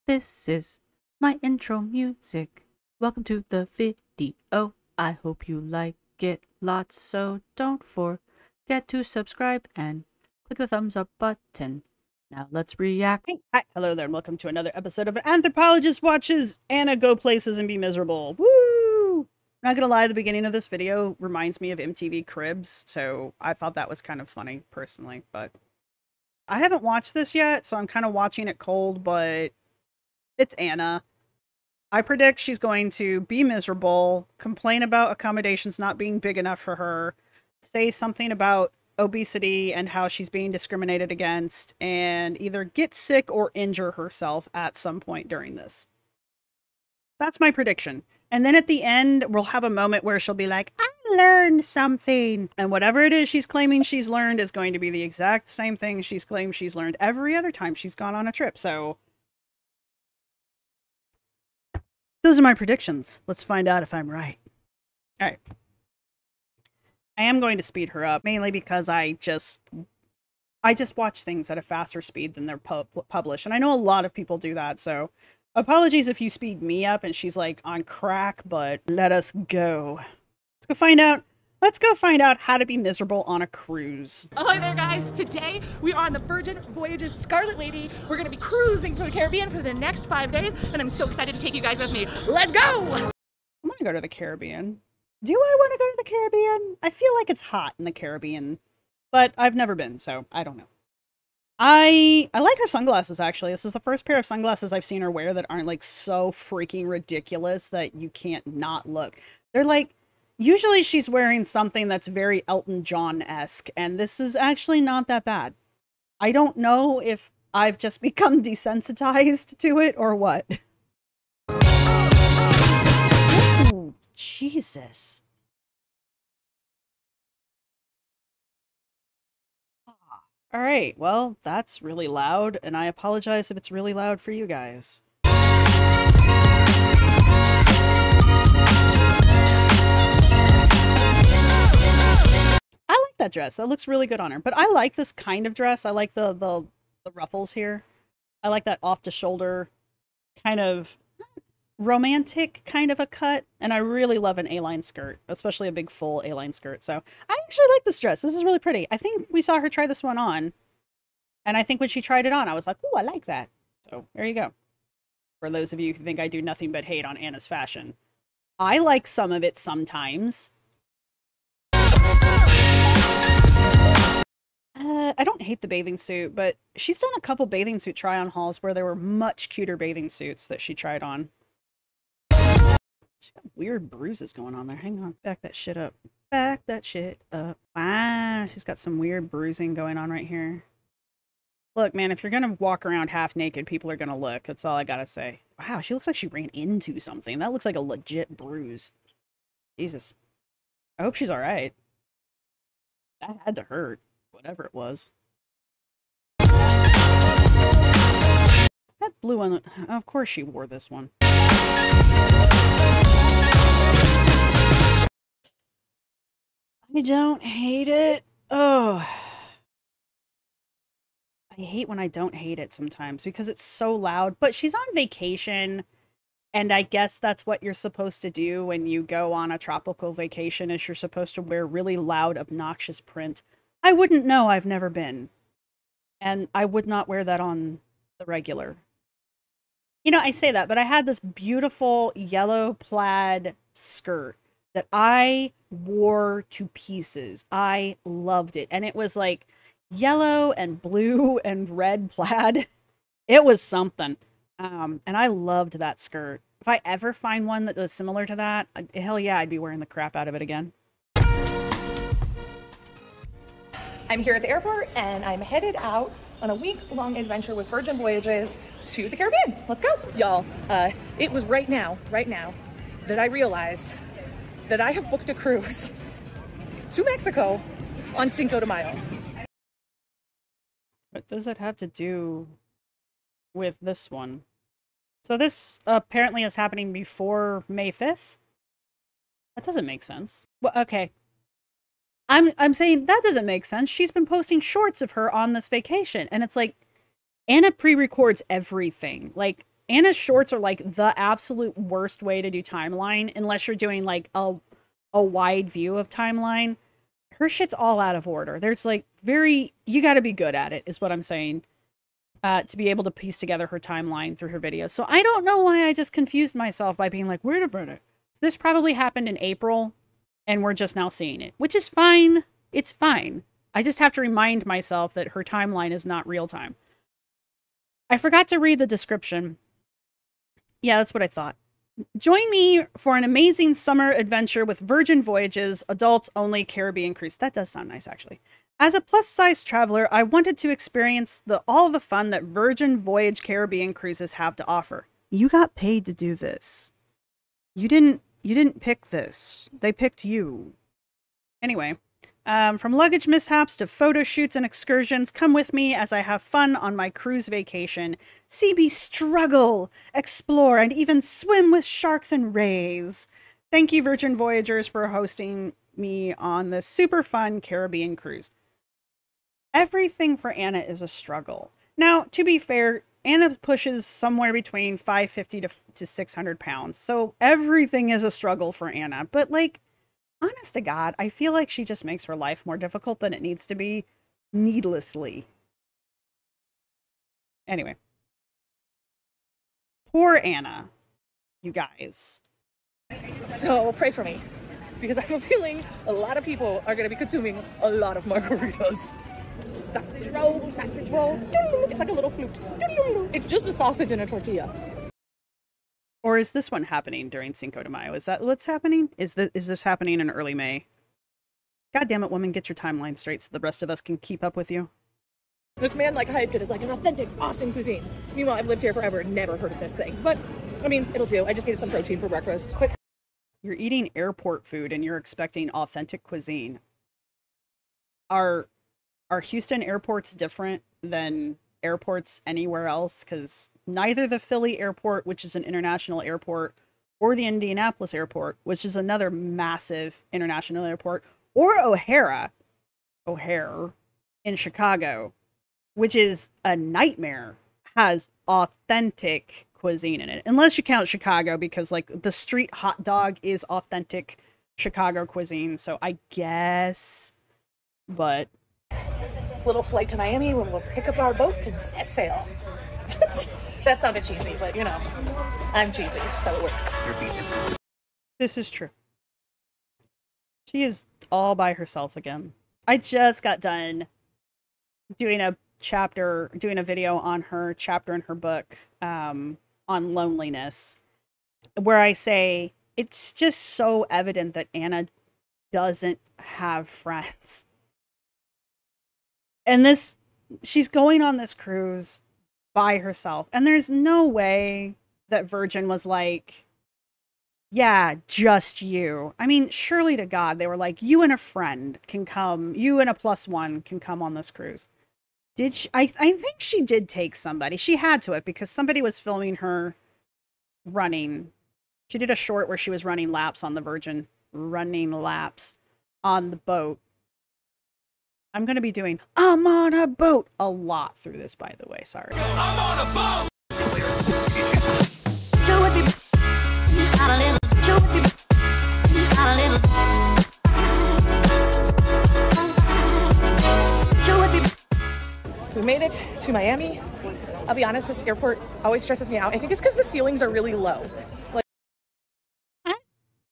This is my intro music. Welcome to the video. I hope you like it lots, so don't forget to subscribe and click the thumbs up button. Now let's react. Hey, hi, hello there, and welcome to another episode of Anthropologist Watches Anna Go Places and Be Miserable. Woo! Not gonna lie, the beginning of this video reminds me of MTV Cribs, so I thought that was kind of funny, personally, but I haven't watched this yet, so I'm kind of watching it cold, but it's Anna. I predict she's going to be miserable, complain about accommodations not being big enough for her, say something about obesity and how she's being discriminated against, and either get sick or injure herself at some point during this. That's my prediction. And then at the end, we'll have a moment where she'll be like, I learned something. And whatever it is she's claiming she's learned is going to be the exact same thing she's claimed she's learned every other time she's gone on a trip. So those are my predictions. Let's find out if I'm right. All right. I am going to speed her up, mainly because I just watch things at a faster speed than they're published. And I know a lot of people do that, so apologies if you speed me up and she's like on crack, but let us go. Let's go find out. Let's go find out how to be miserable on a cruise. Ahoy there, guys. Today we are on the Virgin Voyages Scarlet Lady. We're going to be cruising through the Caribbean for the next 5 days, and I'm so excited to take you guys with me. Let's go! I want to go to the Caribbean. Do I want to go to the Caribbean? I feel like it's hot in the Caribbean, but I've never been, so I don't know. I like her sunglasses, actually. This is the first pair of sunglasses I've seen her wear that aren't like so freaking ridiculous that you can't not look. They're like, usually she's wearing something that's very Elton John-esque, and this is actually not that bad. I don't know if I've just become desensitized to it or what. Ooh, Jesus. All right, well, that's really loud, and I apologize if it's really loud for you guys. I like that dress. That looks really good on her. But I like this kind of dress. I like the ruffles here. I like that off-the-shoulder kind of romantic kind of a cut. And I really love an A-line skirt, especially a big full A-line skirt. So I actually like this dress. This is really pretty. I think we saw her try this one on. And I think when she tried it on, I was like, oh, I like that. So there you go. For those of you who think I do nothing but hate on Anna's fashion. I like some of it sometimes. I don't hate the bathing suit, but she's done a couple bathing suit try-on hauls where there were much cuter bathing suits that she tried on. She's got weird bruises going on there. Hang on. Back that shit up. Back that shit up. Wow, she's got some weird bruising going on right here. Look, man, if you're gonna walk around half naked, people are gonna look. That's all I gotta say. Wow, she looks like she ran into something. That looks like a legit bruise. Jesus. I hope she's alright. That had to hurt. Whatever it was. That blue one, of course she wore this one. I don't hate it. Oh. I hate when I don't hate it sometimes because it's so loud. But she's on vacation, and I guess that's what you're supposed to do when you go on a tropical vacation, is you're supposed to wear really loud, obnoxious print. I wouldn't know. I've never been. And I would not wear that on the regular. You know, I say that, but I had this beautiful yellow plaid skirt that I wore to pieces. I loved it. And it was like yellow and blue and red plaid. It was something. And I loved that skirt. If I ever find one that was similar to that, hell yeah, I'd be wearing the crap out of it again. I'm here at the airport, and I'm headed out on a week-long adventure with Virgin Voyages to the Caribbean. Let's go. Y'all, it was right now that I realized that I have booked a cruise to Mexico on Cinco de Mayo. What does it have to do with this one? So this apparently is happening before May 5th? That doesn't make sense. Well, okay. I'm saying that doesn't make sense. She's been posting shorts of her on this vacation, and it's like, Anna pre-records everything. Like, Anna's shorts are like the absolute worst way to do timeline unless you're doing like a wide view of timeline. Her shit's all out of order. There's like you got to be good at it is what I'm saying. To be able to piece together her timeline through her videos. So I don't know why I just confused myself by being like, wait a minute. So this probably happened in April and we're just now seeing it, which is fine. It's fine. I just have to remind myself that her timeline is not real time. I forgot to read the description. Yeah, that's what I thought. Join me for an amazing summer adventure with Virgin Voyages, adults only Caribbean cruise. That does sound nice, actually. As a plus-size traveler, I wanted to experience all the fun that Virgin Voyage Caribbean cruises have to offer. You got paid to do this. You didn't pick this. They picked you. Anyway, from luggage mishaps to photo shoots and excursions, come with me as I have fun on my cruise vacation. See me struggle, explore, and even swim with sharks and rays. Thank you, Virgin Voyagers, for hosting me on this super fun Caribbean cruise. Everything for Anna is a struggle. Now, to be fair, Anna pushes somewhere between 550 to 600 pounds. So everything is a struggle for Anna. But like, honest to God, I feel like she just makes her life more difficult than it needs to be needlessly. Anyway. Poor Anna, you guys. So pray for me, because I have a feeling a lot of people are going to be consuming a lot of margaritas. Sausage roll, sausage roll. It's like a little flute. It's just a sausage and a tortilla. Or is this one happening during Cinco de Mayo? Is that what's happening? Is this happening in early May? God damn it, woman, get your timeline straight so the rest of us can keep up with you. This man like hyped it as like an authentic, awesome cuisine. Meanwhile, I've lived here forever and never heard of this thing. But, I mean, it'll do. I just needed some protein for breakfast. Quick. You're eating airport food and you're expecting authentic cuisine. Are Houston airports different than airports anywhere else? Because neither the Philly airport, which is an international airport, or the Indianapolis airport, which is another massive international airport, or O'Hare in Chicago, which is a nightmare, has authentic cuisine in it. Unless you count Chicago, because like the street hot dog is authentic Chicago cuisine. So I guess, but Little flight to Miami when we'll pick up our boat and set sail. That sounded cheesy, but you know, I'm cheesy, so it works. this is true. She is all by herself again. I just got done doing a video on her chapter in her book on loneliness, where I say it's just so evident that Anna doesn't have friends. And she's going on this cruise by herself. And there's no way that Virgin was like, yeah, just you. I mean, surely to God, they were like, you and a friend can come, you and a +1 can come on this cruise. Did she? I think she did take somebody. She had to have, because somebody was filming her running. She did a short where she was running laps on the Virgin, running laps on the boat. I'm going to be doing I'm on a boat a lot through this, by the way. Sorry. I'm on a boat! We made it to Miami. I'll be honest, this airport always stresses me out. I think it's because the ceilings are really low. Like,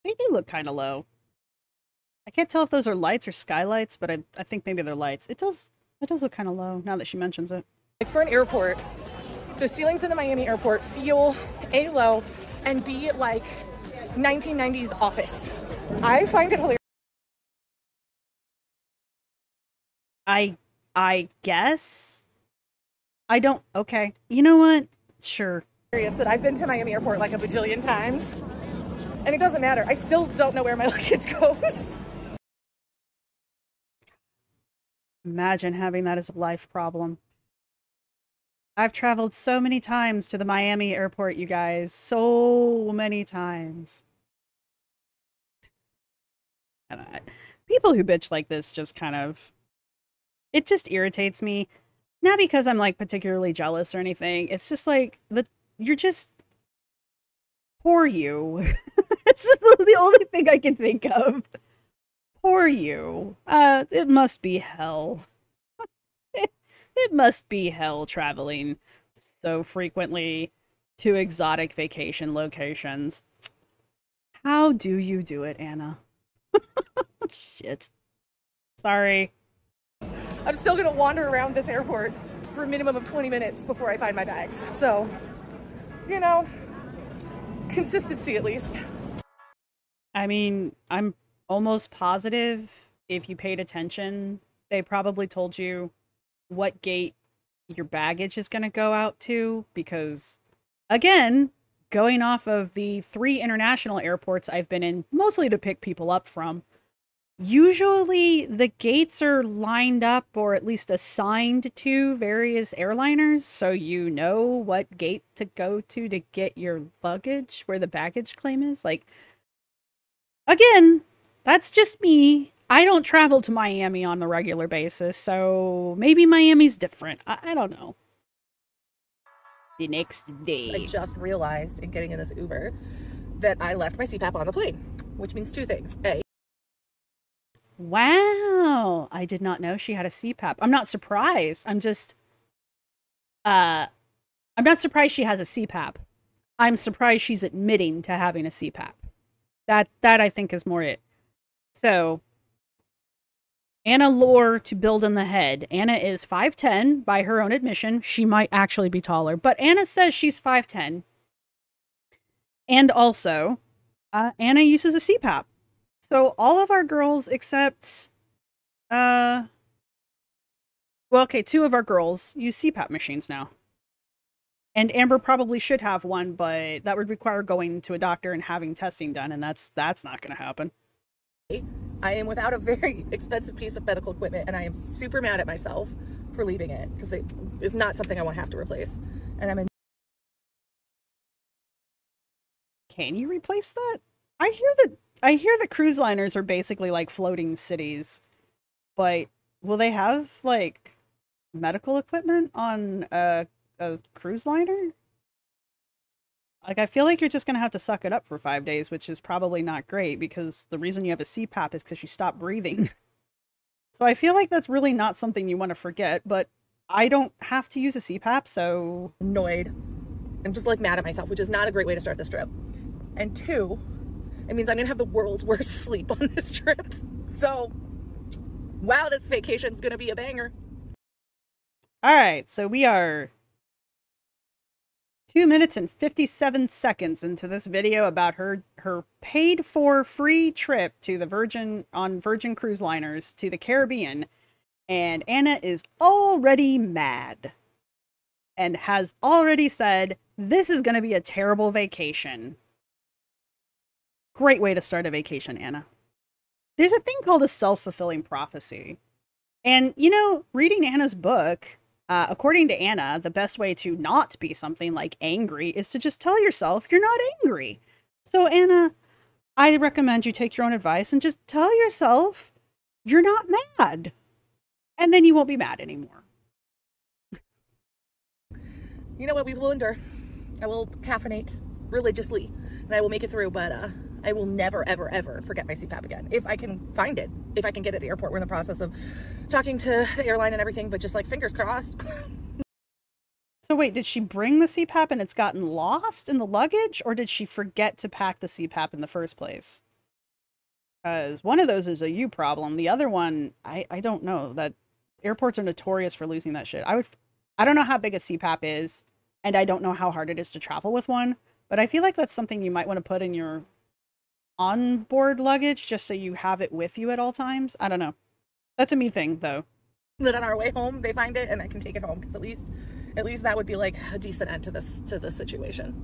they do look kind of low. I can't tell if those are lights or skylights, but I think maybe they're lights. It does look kind of low now that she mentions it. Like for an airport, the ceilings in the Miami airport feel A, low, and B, like 1990s office. I find it hilarious. I guess. I don't. Okay. You know what? Sure. That I've been to Miami airport like a bajillion times, and it doesn't matter. I still don't know where my luggage goes. Imagine having that as a life problem. I've traveled so many times to the Miami airport, you guys. So many times. And people who bitch like this just kind of... It just irritates me. Not because I'm like particularly jealous or anything. It's just like you're just poor you. It's the only thing I can think of. Poor you. It must be hell. It must be hell traveling so frequently to exotic vacation locations. How do you do it, Anna? Shit. Sorry. I'm still gonna wander around this airport for a minimum of 20 minutes before I find my bags. So, you know, consistency at least. I mean, I'm almost positive if you paid attention, they probably told you what gate your baggage is going to go out to, because, again, going off of the 3 international airports I've been in, mostly to pick people up from, usually the gates are lined up or at least assigned to various airliners, so you know what gate to go to get your luggage, where the baggage claim is. Like, again, that's just me. I don't travel to Miami on a regular basis, so maybe Miami's different. I don't know. The next day. I just realized in getting in this Uber that I left my CPAP on the plane, which means 2 things. A, wow, I did not know she had a CPAP. I'm not surprised. I'm not surprised she has a CPAP. I'm surprised she's admitting to having a CPAP. That I think is more it. So, Anna lore to build in the head. Anna is 5'10", by her own admission. She might actually be taller, but Anna says she's 5'10". And also, Anna uses a CPAP. So all of our girls except, well, okay, 2 of our girls use CPAP machines now. And Amber probably should have one, but that would require going to a doctor and having testing done, and that's not going to happen. I am without a very expensive piece of medical equipment, and I am super mad at myself for leaving it, because it is not something I want to have to replace. And I'm in. Can you replace that? I hear that cruise liners are basically like floating cities, but will they have like medical equipment on a cruise liner? Like, I feel like you're just gonna have to suck it up for 5 days, which is probably not great, because the reason you have a CPAP is because you stop breathing. So I feel like that's really not something you want to forget, but I don't have to use a CPAP, so... Annoyed. I'm just like mad at myself, which is not a great way to start this trip. And 2, it means I'm gonna have the world's worst sleep on this trip. So, wow, this vacation's gonna be a banger. Alright, so we are 2 minutes and 57 seconds into this video about her paid for free trip to the Virgin cruise liners to the Caribbean, and Anna is already mad and has already said this is going to be a terrible vacation. Great way to start a vacation, Anna. There's a thing called a self-fulfilling prophecy. And, you know, reading Anna's book, according to Anna, the best way to not be something like angry is to just tell yourself you're not angry. So, Anna, I recommend you take your own advice and just tell yourself you're not mad. And then you won't be mad anymore. You know what? We will endure. I will caffeinate religiously, and I will make it through, but I will never, ever, ever forget my CPAP again. If I can find it. If I can get it at the airport. We're in the process of talking to the airline and everything, but just like fingers crossed. So wait, did she bring the CPAP and it's gotten lost in the luggage? Or did she forget to pack the CPAP in the first place? Because one of those is a you problem. The other one, I don't know. That airports are notorious for losing that shit. I don't know how big a CPAP is, and I don't know how hard it is to travel with one, but I feel like that's something you might want to put in your onboard luggage just so you have it with you at all times. I don't know. That's a me thing, though. That on our way home they find it and I can take it home, because at least that would be like a decent end to this situation.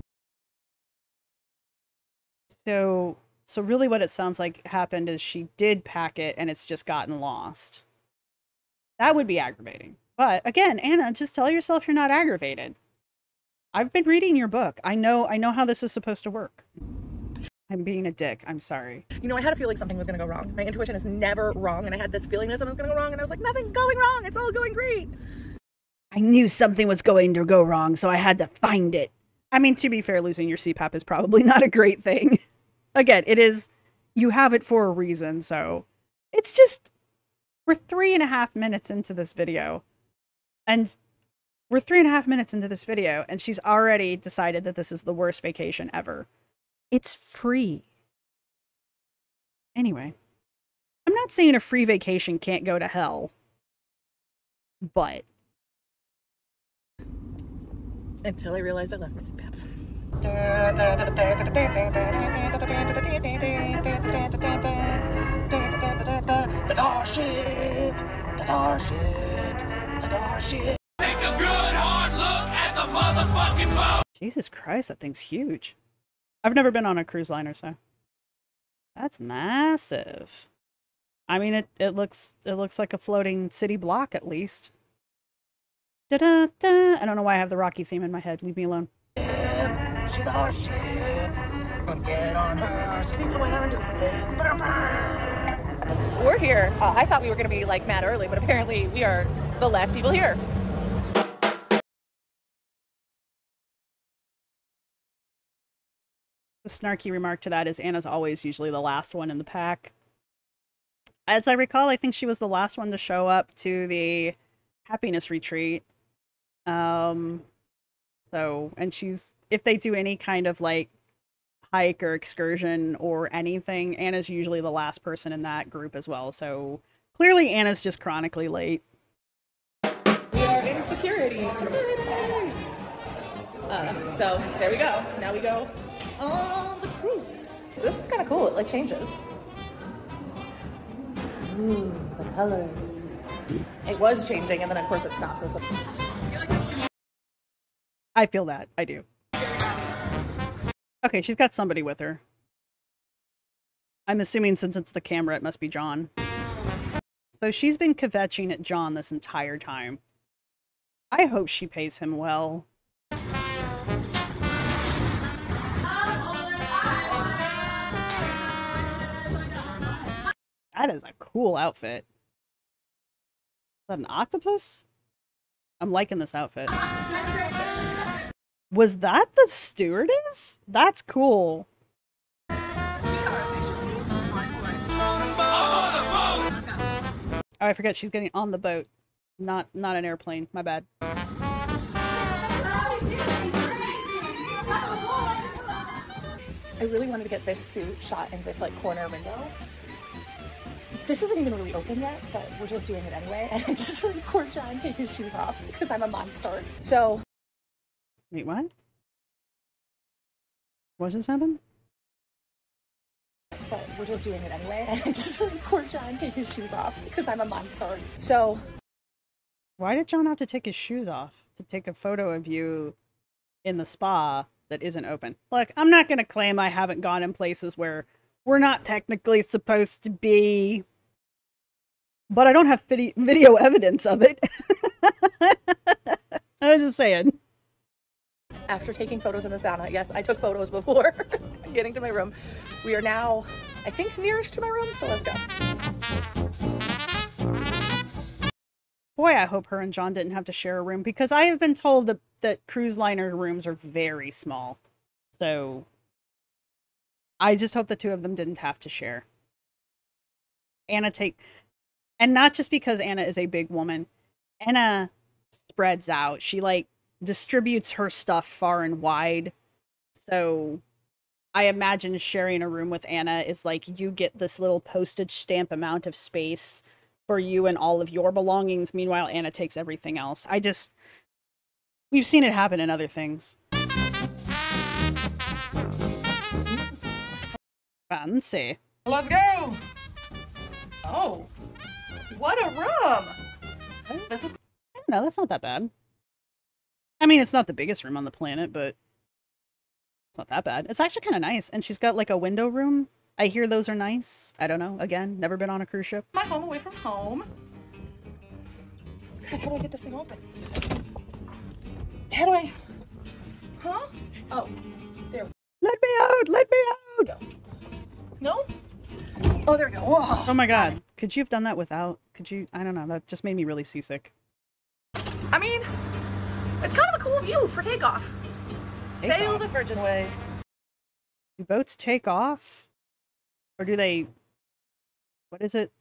So really what it sounds like happened is she did pack it and it's just gotten lost. That would be aggravating. But again, Anna, just tell yourself you're not aggravated. I've been reading your book. I know how this is supposed to work. I'm being a dick. I'm sorry. You know, I had a feeling something was going to go wrong. My intuition is never wrong, and I had this feeling that something was going to go wrong, and I was like, nothing's going wrong. It's all going great. I knew something was going to go wrong, so I had to find it. I mean, to be fair, losing your CPAP is probably not a great thing. Again, it is, you have it for a reason, so it's just, we're 3.5 minutes into this video, and she's already decided that this is the worst vacation ever. It's free. Anyway, I'm not saying a free vacation can't go to hell, but... Until I realized I left the CPAP. The tar ship! The tar ship! The tar ship! Take a good hard look at the motherfucking boat! Jesus Christ, that thing's huge. I've never been on a cruise liner, so... That's massive. I mean, it looks like a floating city block, at least. Da-da-da! I don't know why I have the Rocky theme in my head. Leave me alone. She's our ship. Gonna get on her. Sneaks away and do some things. We're here. I thought we were gonna be like mad early, but apparently we are the last people here. The snarky remark to that is Anna's always usually the last one in the pack. As I recall, I think she was the last one to show up to the happiness retreat. So, and she's, if they do any kind of like hike or excursion or anything, Anna's usually the last person in that group as well. So clearly Anna's just chronically late. We are in security. So there we go. Now we go on the cruise. This is kind of cool. It like changes. Ooh, the colors. It was changing, and then of course it stops. It's like... I feel that. I do. Okay, she's got somebody with her. I'm assuming since it's the camera, it must be John. So she's been kvetching at John this entire time. I hope she pays him well. That is a cool outfit. Is that an octopus? I'm liking this outfit. Was that the stewardess? That's cool. We are officially on board. Oh, I forget she's getting on the boat. Not an airplane. My bad. I really wanted to get this suit shot in this like corner window. This isn't even really open yet, but we're just doing it anyway. And I just record John take his shoes off because I'm a monster. So. Wait, what? What just happened? But we're just doing it anyway. And I just record John take his shoes off because I'm a monster. So. Why did John have to take his shoes off to take a photo of you in the spa that isn't open? Look, I'm not going to claim I haven't gone in places where we're not technically supposed to be, but I don't have video evidence of it. I was just saying. After taking photos in the sauna, yes, I took photos before getting to my room. We are now, I think, nearest to my room, so let's go. Boy, I hope her and John didn't have to share a room, because I have been told that cruise liner rooms are very small. So I just hope the two of them didn't have to share. And not just because Anna is a big woman. Anna spreads out. She like distributes her stuff far and wide. So I imagine sharing a room with Anna is like you get this little postage stamp amount of space for you and all of your belongings. Meanwhile, Anna takes everything else. We've seen it happen in other things. Fancy. Let's go! Oh, what a room! I don't know, that's not that bad. I mean, it's not the biggest room on the planet, but it's not that bad. It's actually kind of nice. And she's got like a window room. I hear those are nice. I don't know. Again, never been on a cruise ship. My home away from home. God, how do I get this thing open? How do I? Huh? Oh, there. Let me out! Let me out! No? Oh, there we go. Whoa. Oh my god. Could you have done that without? Could you? I don't know. That just made me really seasick. I mean, it's kind of a cool view for takeoff. Sail the Virgin Way. Do boats take off? Or do they, what is it,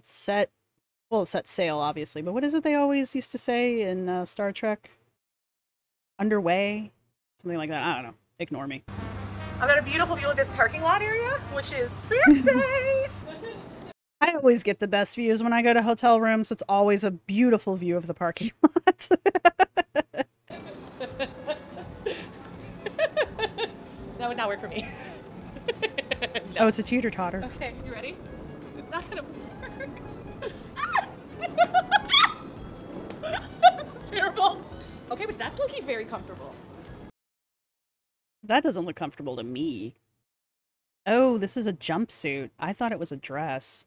well, set sail, obviously, but what is it they always used to say in Star Trek? Underway? Something like that. I don't know. Ignore me. I've got a beautiful view of this parking lot area, which is sexy. I always get the best views when I go to hotel rooms. It's always a beautiful view of the parking lot. That would not work for me. No. Oh, it's a teeter-totter. Okay, you ready? It's not gonna work. That's terrible. Okay, but that's looking very comfortable. That doesn't look comfortable to me. Oh, this is a jumpsuit. I thought it was a dress.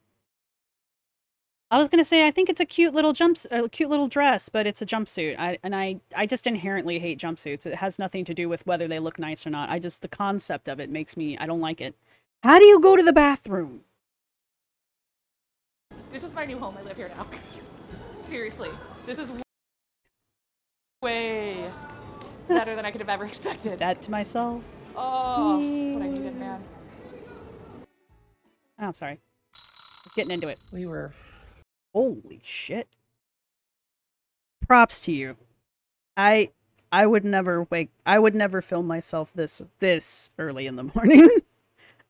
I was gonna say I think it's a cute little cute little dress, but it's a jumpsuit. I just inherently hate jumpsuits. It has nothing to do with whether they look nice or not. The concept of it makes me, I don't like it. How do you go to the bathroom? This is my new home. I live here now. Seriously, this is way better than I could have ever expected. That to myself. Oh, that's what I needed, man. Oh, I'm sorry. Just getting into it. We were. Holy shit. Props to you. I would never film myself this early in the morning.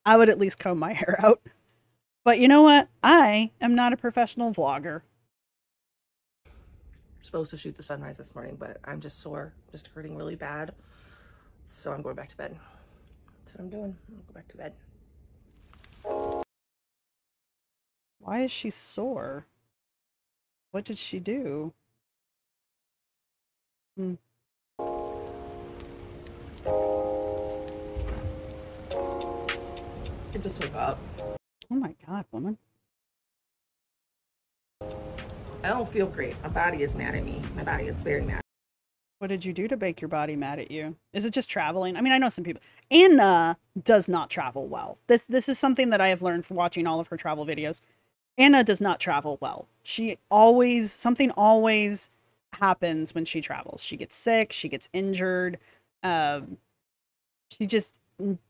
I would at least comb my hair out. But you know what? I am not a professional vlogger. Supposed to shoot the sunrise this morning, but I'm just sore, just hurting really bad. So I'm going back to bed. That's what I'm doing. I'm gonna go back to bed. Why is she sore? What did she do? Hmm. I just woke up. Oh my god, woman. I don't feel great. My body is mad at me. My body is very mad. What did you do to make your body mad at you? Is it just traveling? I mean, I know some people. Anna does not travel well. This is something that I have learned from watching all of her travel videos. Anna does not travel well. Something always happens when she travels. She gets sick. She gets injured. She just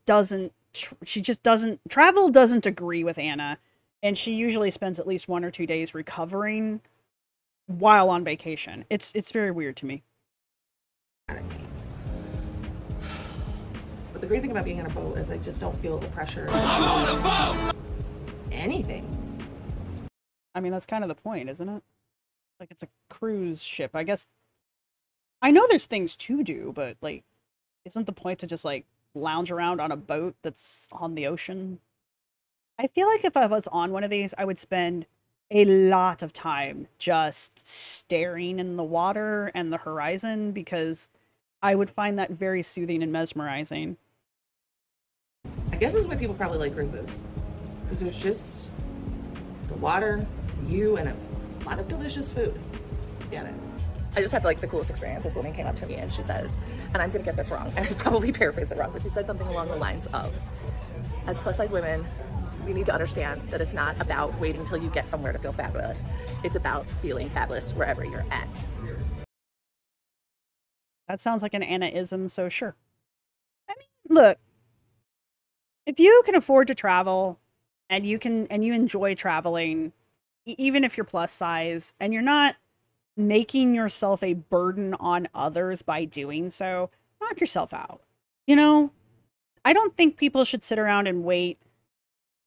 doesn't travel doesn't agree with Anna. And she usually spends at least 1 or 2 days recovering while on vacation. It's very weird to me. But the great thing about being on a boat is I just don't feel the pressure. I'm on a boat! Anything. I mean, that's kind of the point, isn't it? Like, it's a cruise ship. I guess, I know there's things to do, but, like, isn't the point to just, like, lounge around on a boat that's on the ocean? I feel like if I was on one of these, I would spend a lot of time just staring in the water and the horizon, because I would find that very soothing and mesmerizing. I guess this is why people probably like cruises. Because there's just the water, you, and a lot of delicious food. Get it? I just had like the coolest experience. This woman came up to me and she said, and I'm gonna get this wrong, and I probably paraphrase it wrong, but she said something along the lines of, as plus size women, we need to understand that it's not about waiting till you get somewhere to feel fabulous. It's about feeling fabulous wherever you're at. That sounds like an Anna-ism, so sure. I mean, look, if you can afford to travel and you enjoy traveling, even if you're plus size, and you're not making yourself a burden on others by doing so, knock yourself out. You know, I don't think people should sit around and wait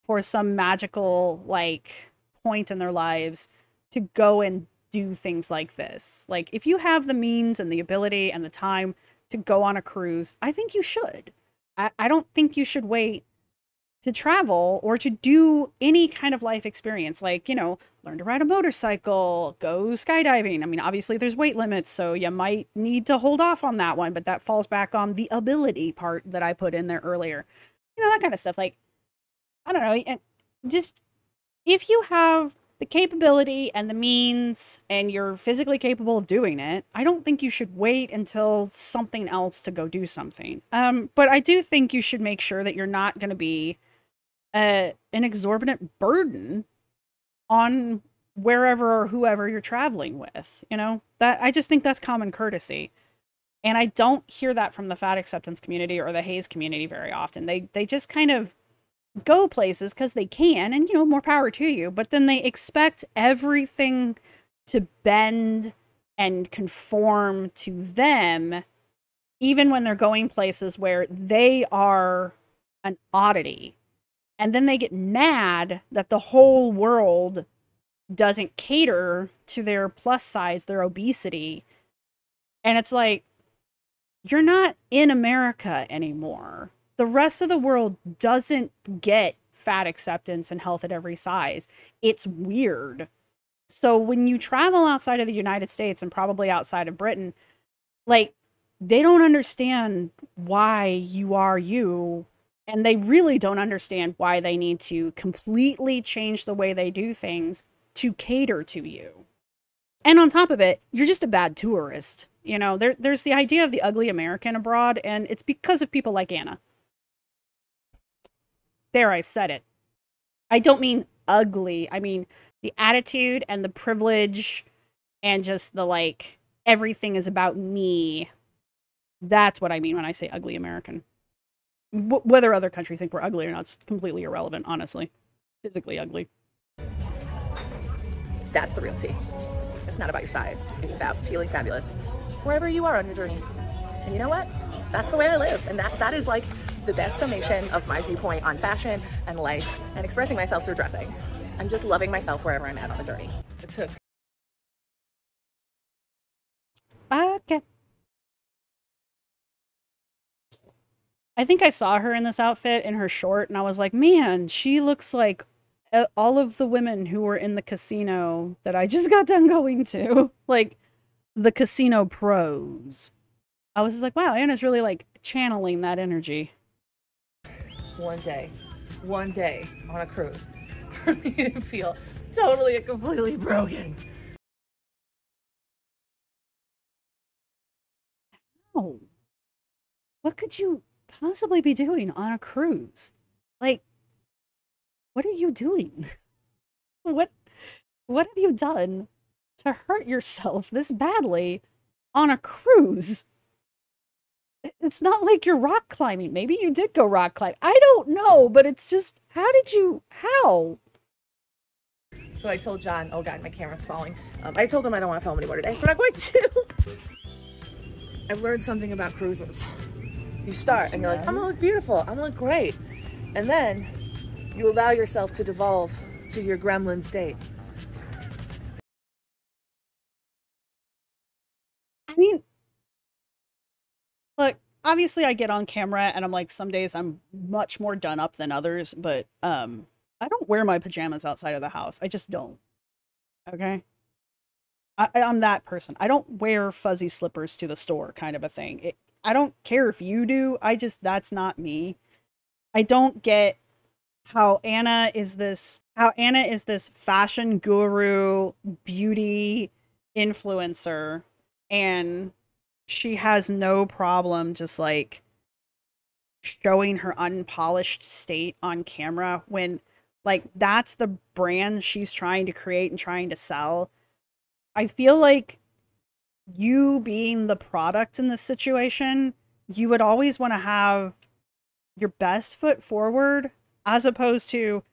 for some magical, like, point in their lives to go and do things like this. Like, if you have the means and the ability and the time to go on a cruise, I think you should. I don't think you should wait to travel or to do any kind of life experience. Like, you know, learn to ride a motorcycle, go skydiving. I mean, obviously there's weight limits, so you might need to hold off on that one, but that falls back on the ability part that I put in there earlier. You know, that kind of stuff. Like, I don't know, and just if you have the capability and the means and you're physically capable of doing it, I don't think you should wait until something else to go do something. But I do think you should make sure that you're not going to be an exorbitant burden on wherever or whoever you're traveling with. You know, that I just think that's common courtesy. And I don't hear that from the fat acceptance community or the Haze community very often. They just kind of go places because they can, and, you know, more power to you. But then they expect everything to bend and conform to them, even when they're going places where they are an oddity. And then they get mad that the whole world doesn't cater to their plus size, their obesity. And it's like, you're not in America anymore. The rest of the world doesn't get fat acceptance and health at every size. It's weird. So when you travel outside of the United States and probably outside of Britain, like, they don't understand why you are you. And they really don't understand why they need to completely change the way they do things to cater to you. And on top of it, you're just a bad tourist. You know, there's the idea of the ugly American abroad, and it's because of people like Anna. There, I said it. I don't mean ugly. I mean the attitude and the privilege and just the, like, everything is about me. That's what I mean when I say ugly American. Whether other countries think we're ugly or not is completely irrelevant, honestly. Physically ugly. That's the real tea. It's not about your size. It's about feeling fabulous wherever you are on your journey. And you know what? That's the way I live. And that is like the best summation of my viewpoint on fashion and life and expressing myself through dressing. I'm just loving myself wherever I'm at on the journey. It took. Okay. I think I saw her in this outfit in her short, and I was like, man, she looks like all of the women who were in the casino that I just got done going to. Like, the casino pros. I was just like, wow, Anna's really, like, channeling that energy. One day on a cruise for me to feel totally and completely broken. Oh. What could you possibly be doing on a cruise? Like, what are you doing? What have you done to hurt yourself this badly on a cruise? It's not like you're rock climbing. Maybe you did go rock climbing. I don't know, but it's just, how? So I told John, oh God, my camera's falling. I told him I don't want to film anymore today, so I'm not going to. I've learned something about cruises. You start and you're like, I'm gonna look beautiful, I'm gonna look great. And then you allow yourself to devolve to your gremlin state. I mean, look, obviously I get on camera and I'm like, some days I'm much more done up than others, but I don't wear my pajamas outside of the house. I just don't. Okay? I'm that person. I don't wear fuzzy slippers to the store, kind of a thing. I don't care if you do. That's not me. I don't get how Anna is this fashion guru, beauty influencer, and she has no problem just, like, showing her unpolished state on camera when, like, that's the brand she's trying to create and trying to sell. I feel like you being the product in this situation, you would always want to have your best foot forward, as opposed to,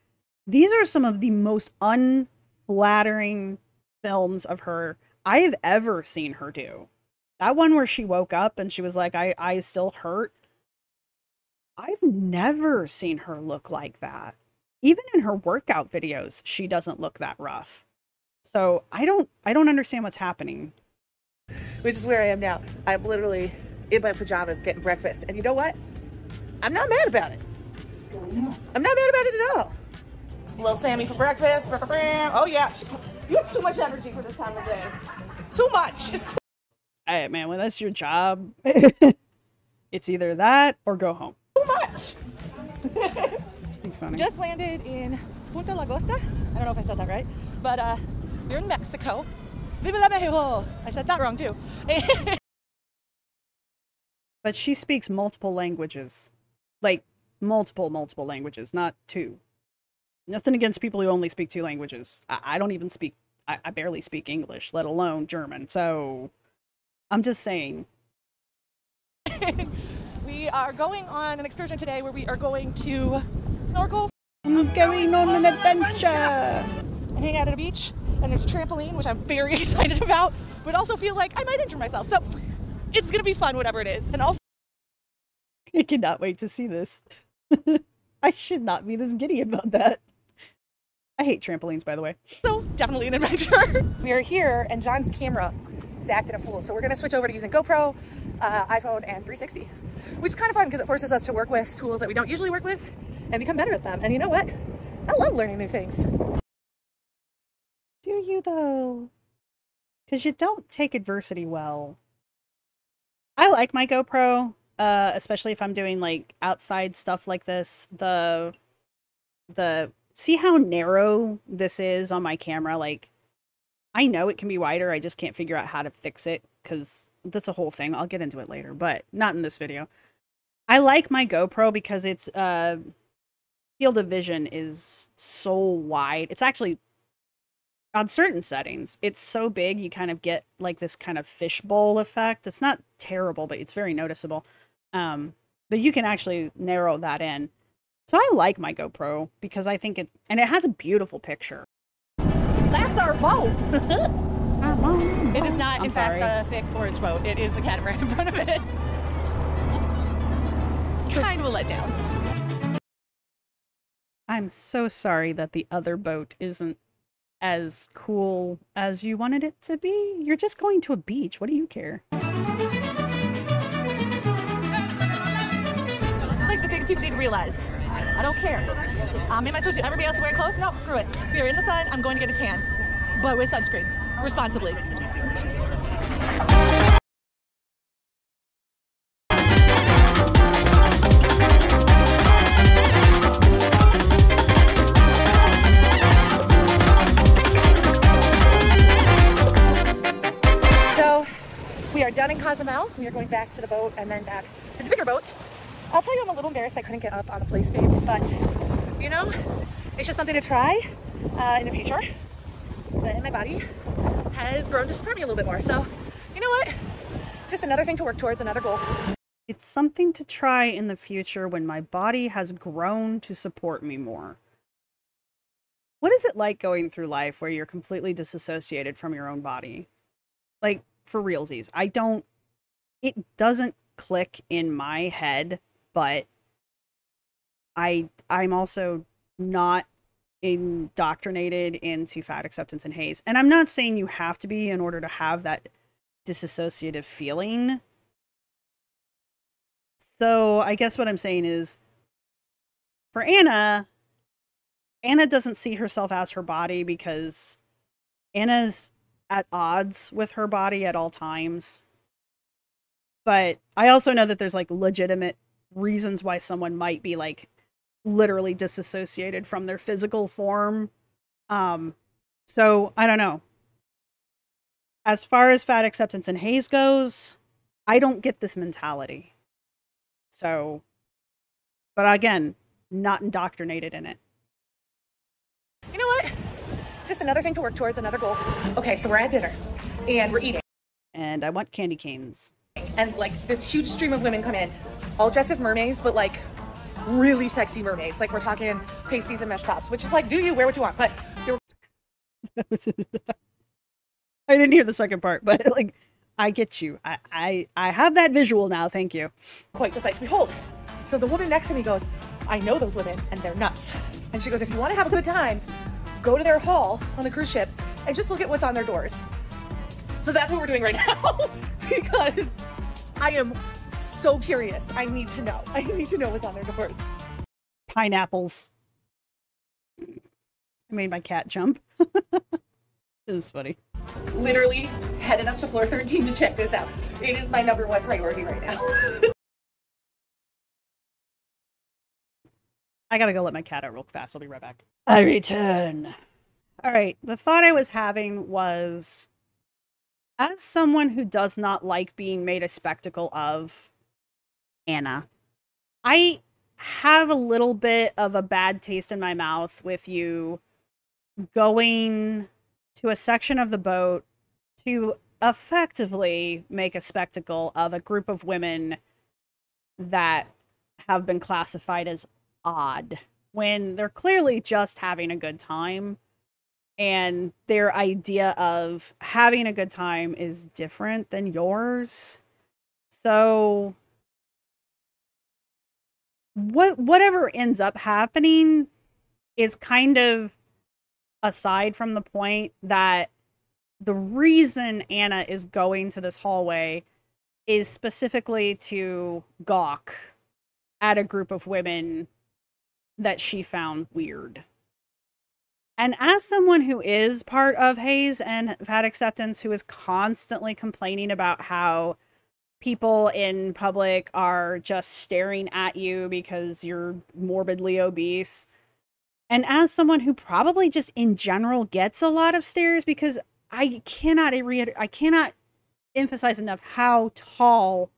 these are some of the most unflattering films of her I've ever seen her do. That one where she woke up and she was like, I still hurt. I've never seen her look like that. Even in her workout videos, she doesn't look that rough. So I don't understand what's happening. Which is where I am now. I'm literally in my pajamas getting breakfast. And you know what? I'm not mad about it. I'm not mad about it at all. Little Sammy for breakfast. Oh yeah. You have too much energy for this time of day. Too much. Hey man, when that's your job, it's either that or go home. Too much. Funny. Just landed in Punta Lagosta. I don't know if I said that right, but you're in Mexico. Viva la Mexico! I said that wrong too. But she speaks multiple languages. Like, multiple languages, not two. Nothing against people who only speak two languages. I don't even speak, I barely speak English, let alone German. So, I'm just saying, We are going on an excursion today where we are going to snorkel. I'm going on an adventure. And hang out at a beach. And there's a trampoline, which I'm very excited about, but also feel like I might injure myself. So it's gonna be fun, whatever it is. And also, I cannot wait to see this. I should not be this giddy about that. I hate trampolines, by the way. so definitely an adventure. We are here, and John's camera is acting a fool. So we're gonna switch over to using GoPro, iPhone, and 360, which is kind of fun because it forces us to work with tools that we don't usually work with and become better at them. And you know what? I love learning new things. Do you, though? Because you don't take adversity well. I like my GoPro, especially if I'm doing, like, outside stuff like this. See how narrow this is on my camera? Like, I know it can be wider, I just can't figure out how to fix it, because that's a whole thing. I'll get into it later, but not in this video. I like my GoPro because its field of vision is so wide. It's actually, on certain settings, it's so big you kind of get like this kind of fishbowl effect. It's not terrible, but it's very noticeable. But you can actually narrow that in. So I like my GoPro because I think it has a beautiful picture. That's our boat. It is not, I'm in sorry. fact, the thick orange boat. It is the catamaran in front of it. Kind of a letdown. I'm so sorry that the other boat isn't as cool as you wanted it to be. You're just going to a beach. What do you care? It's like the thing people need to realize. I don't care. Am I supposed to? Everybody else is wearing clothes? No, screw it. We are in the sun. I'm going to get a tan, but with sunscreen, responsibly. So we are done in Cozumel. We are going back to the boat and then back to the bigger boat. I'll tell you, I'm a little embarrassed I couldn't get up on the place games, but you know, it's just something to try in the future. But my body has grown to support me a little bit more. So, you know what? Just another thing to work towards, another goal. It's something to try in the future when my body has grown to support me more. What is it like going through life where you're completely disassociated from your own body? Like, for realsies. It doesn't click in my head, but I'm also not indoctrinated into fat acceptance and haze. And I'm not saying you have to be in order to have that disassociative feeling. So I guess what I'm saying is, for Anna doesn't see herself as her body because Anna's at odds with her body at all times. But I also know that there's like legitimate reasons why someone might be like literally disassociated from their physical form. So I don't know. As far as fat acceptance and haze goes, I don't get this mentality. So, but again, not indoctrinated in it. You know what? Just another thing to work towards, another goal. Okay, so we're at dinner and we're eating. And I want candy canes. And like this huge stream of women come in, all dressed as mermaids, but like really sexy mermaids. Like we're talking pasties and mesh tops, which is like, do you wear what you want? But there were I didn't hear the second part, but like, I get you. I have that visual now. Thank you. quite the sight to behold. So the woman next to me goes, I know those women and they're nuts. And she goes, if you want to have a good time, go to their hall on the cruise ship and just look at what's on their doors. So that's what we're doing right now because I am so curious. I need to know. I need to know what's on their doors. Pineapples. I made my cat jump. This is funny. Literally headed up to floor 13 to check this out. It is my #1 priority right now. I gotta go let my cat out real fast. I'll be right back. I return. All right. The thought I was having was, as someone who does not like being made a spectacle of, Anna, I have a little bit of a bad taste in my mouth with you going to a section of the boat to effectively make a spectacle of a group of women that have been classified as odd when they're clearly just having a good time, and their idea of having a good time is different than yours. So whatever ends up happening is kind of aside from the point that the reason Anna is going to this hallway is specifically to gawk at a group of women that she found weird. And as someone who is part of Haze and Fat Acceptance, who is constantly complaining about how people in public are just staring at you because you're morbidly obese, and as someone who probably just in general gets a lot of stares, because I cannot emphasize enough how tall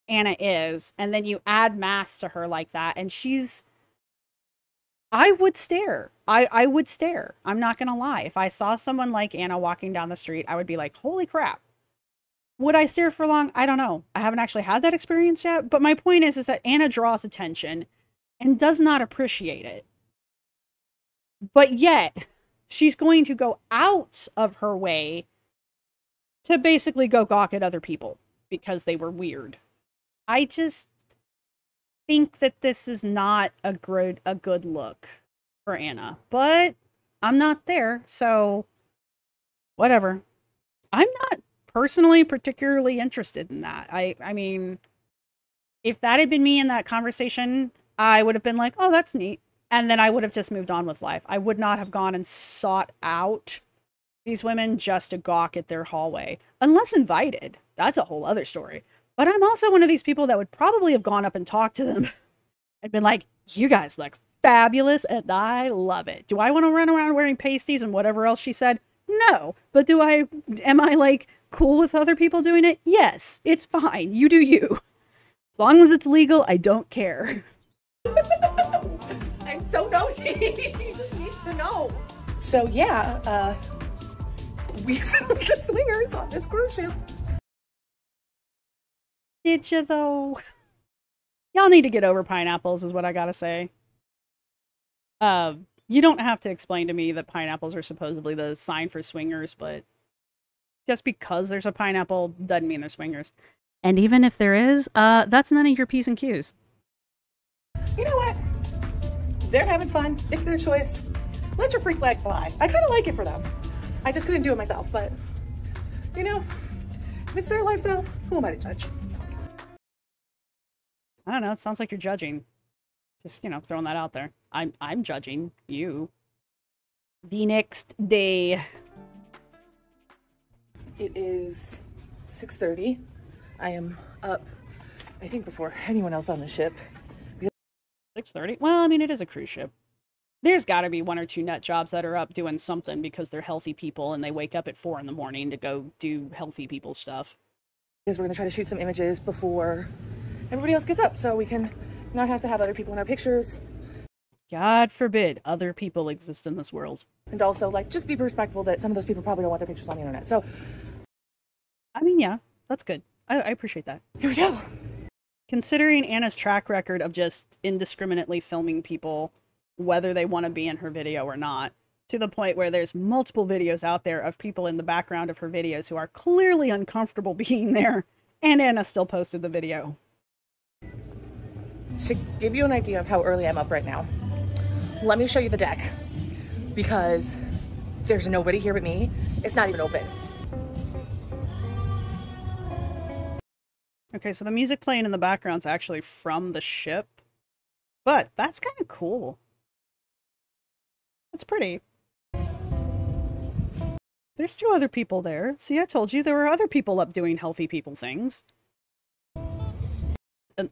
Anna is, and then you add mass to her like that, and I would stare. I would stare. I'm not gonna lie. If I saw someone like Anna walking down the street, I would be like, holy crap. Would I stare for long? I don't know. I haven't actually had that experience yet, but my point is that Anna draws attention and does not appreciate it. But yet, she's going to go out of her way to basically go gawk at other people because they were weird. I just think that this is not a good look for Anna. But I'm not there, so whatever. I'm not personally particularly interested in that. I mean, if that had been me in that conversation, I would have been like, oh, that's neat. And then I would have just moved on with life. I would not have gone and sought out these women just to gawk at their hallway. Unless invited. That's a whole other story. But I'm also one of these people that would probably have gone up and talked to them and been like, you guys look fabulous and I love it. Do I want to run around wearing pasties and whatever else she said? No. But am I like cool with other people doing it? Yes. It's fine. You do you. As long as it's legal, I don't care. I'm so nosy. He just needs to know. So yeah, we found the swingers on this cruise ship. Did you though? Y'all need to get over pineapples is what I gotta say. You don't have to explain to me that pineapples are supposedly the sign for swingers, but just because there's a pineapple doesn't mean they're swingers. And even if there is, that's none of your P's and Q's. You know what? They're having fun. It's their choice. Let your freak flag fly. I kind of like it for them. I just couldn't do it myself, but you know, if it's their lifestyle, who am I to judge? I don't know. It sounds like you're judging. Just, throwing that out there. I'm judging you. The next day. It is 6:30. I am up, I think, before anyone else on the ship. 6:30? Well, I mean, it is a cruise ship. There's got to be one or two nut jobs that are up doing something because they're healthy people and they wake up at 4 in the morning to go do healthy people stuff. Because we're going to try to shoot some images before everybody else gets up so we can not have to have other people in our pictures. God forbid other people exist in this world. And also, like, just be respectful that some of those people probably don't want their pictures on the internet. So, I mean, yeah, that's good. I appreciate that. Here we go. Considering Anna's track record of just indiscriminately filming people, whether they want to be in her video or not, to the point where there's multiple videos out there of people in the background of her videos who are clearly uncomfortable being there, and Anna still posted the video. To give you an idea of how early I'm up right now, let me show you the deck, because there's nobody here but me. It's not even open. Okay, so the music playing in the background's actually from the ship, but that's kind of cool. That's pretty. There's 2 other people there. See, I told you there were other people up doing healthy people things.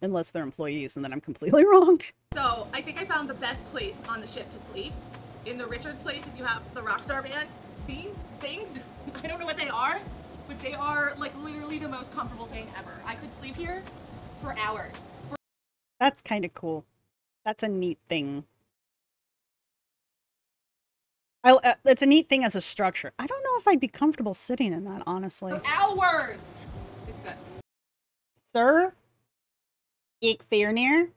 Unless they're employees, and then I'm completely wrong. So I think I found the best place on the ship to sleep. In the Richards place, if you have the Rockstar band, these things, I don't know what they are, but they are like literally the most comfortable thing ever. I could sleep here for hours. That's kind of cool. That's a neat thing. It's a neat thing as a structure. I don't know if I'd be comfortable sitting in that, honestly. For hours! It's good. Sir? Exernier.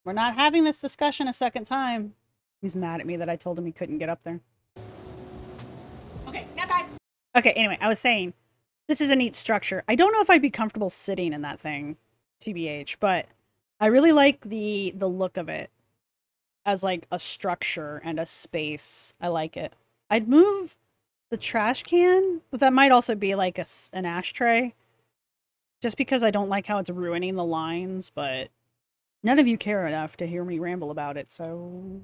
We're not having this discussion a second time. He's mad at me that I told him he couldn't get up there. Okay, nap time. Okay, anyway, I was saying, this is a neat structure. I don't know if I'd be comfortable sitting in that thing, TBH, but I really like the look of it as like a structure and a space. I like it. I'd move the trash can, but that might also be like an ashtray. Just because I don't like how it's ruining the lines, but none of you care enough to hear me ramble about it, so...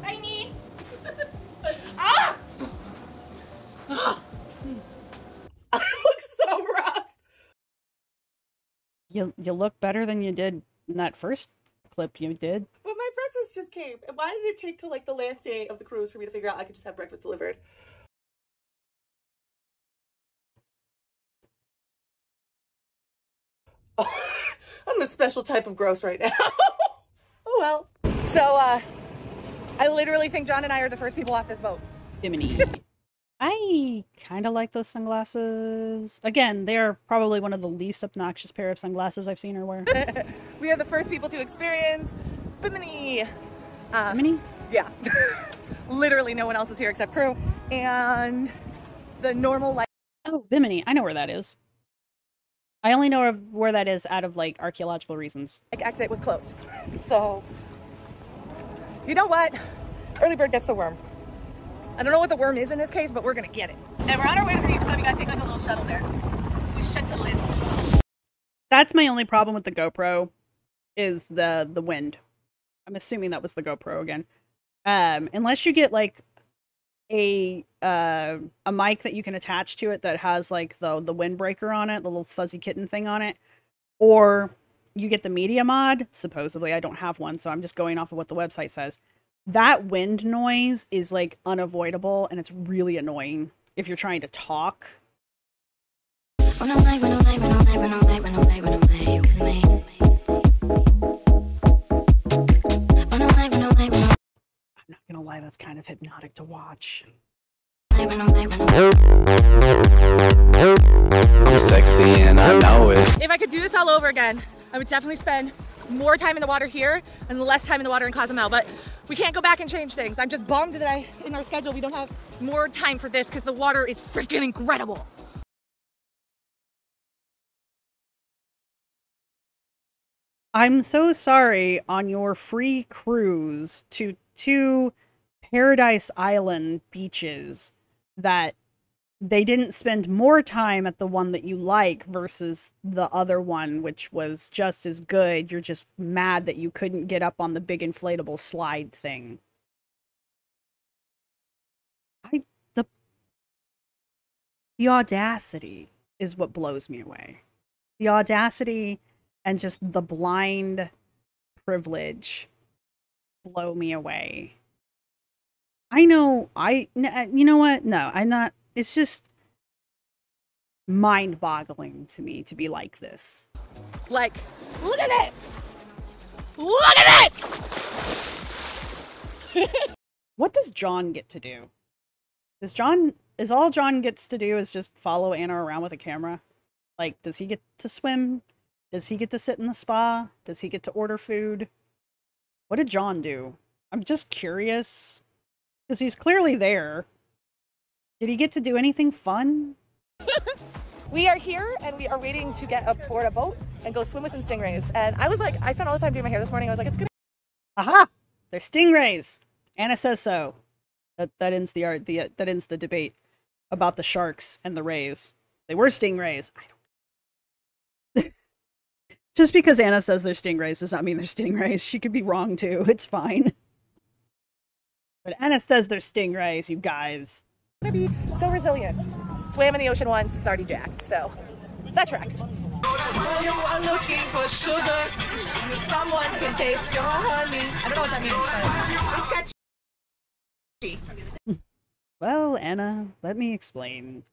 I need... Ah! I look so rough. You look better than you did in that first clip you did. But my breakfast just came. And why did it take till like the last day of the cruise for me to figure out I could just have breakfast delivered? I'm a special type of gross right now. Oh well. So, I literally think John and I are the first people off this boat. Bimini. I kind of like those sunglasses. Again, they're probably one of the least obnoxious pair of sunglasses I've seen her wear. We are the first people to experience Bimini. Bimini? Yeah. Literally no one else is here except crew. And the normal light. Oh, Bimini. I know where that is. I only know of where that is out of, like, archaeological reasons. Exit was closed. So, you know what? Early bird gets the worm. I don't know what the worm is in this case, but we're gonna get it. And we're on our way to the beach club. You gotta take like a little shuttle there. We shuttle in. That's my only problem with the GoPro, is the wind. I'm assuming that was the GoPro again. Unless you get like a mic that you can attach to it that has like the windbreaker on it, the little fuzzy kitten thing on it, or you get the media mod. Supposedly, I don't have one, so I'm just going off of what the website says. That wind noise is like unavoidable, and it's really annoying if you're trying to talk. I'm not gonna lie, that's kind of hypnotic to watch. I'm sexy and I know it. If I could do this all over again, I would definitely spend more time in the water here and less time in the water in Cozumel, but we can't go back and change things. I'm just bummed that in our schedule, we don't have more time for this because the water is freaking incredible. I'm so sorry on your free cruise to 2 Paradise Island beaches that they didn't spend more time at the one that you like versus the other one, which was just as good. You're just mad that you couldn't get up on the big inflatable slide thing. The audacity is what blows me away. The audacity and just the blind privilege blow me away. I know, you know what? No, I'm not. It's just mind-boggling to me to be like this. Like, look at it! Look at this! What does John get to do? Is all John gets to do is just follow Anna around with a camera? Like, does he get to swim? Does he get to sit in the spa? Does he get to order food? What did John do? I'm just curious. Because he's clearly there. Did he get to do anything fun? We are here and we are waiting to get aboard a boat and go swim with some stingrays. And I was like, I spent all this time doing my hair this morning. I was like, it's gonna. Aha! They're stingrays. Anna says so. That ends that ends the debate about the sharks and the rays. They were stingrays. I don't. Just because Anna says they're stingrays does not mean they're stingrays. She could be wrong too. It's fine. But Anna says they're stingrays, you guys. Gonna be so resilient. Swam in the ocean once, it's already jacked, so that tracks. You are looking for sugar. Someone can taste your honey. I don't know what that means, but it's catchy. Well, Anna, let me explain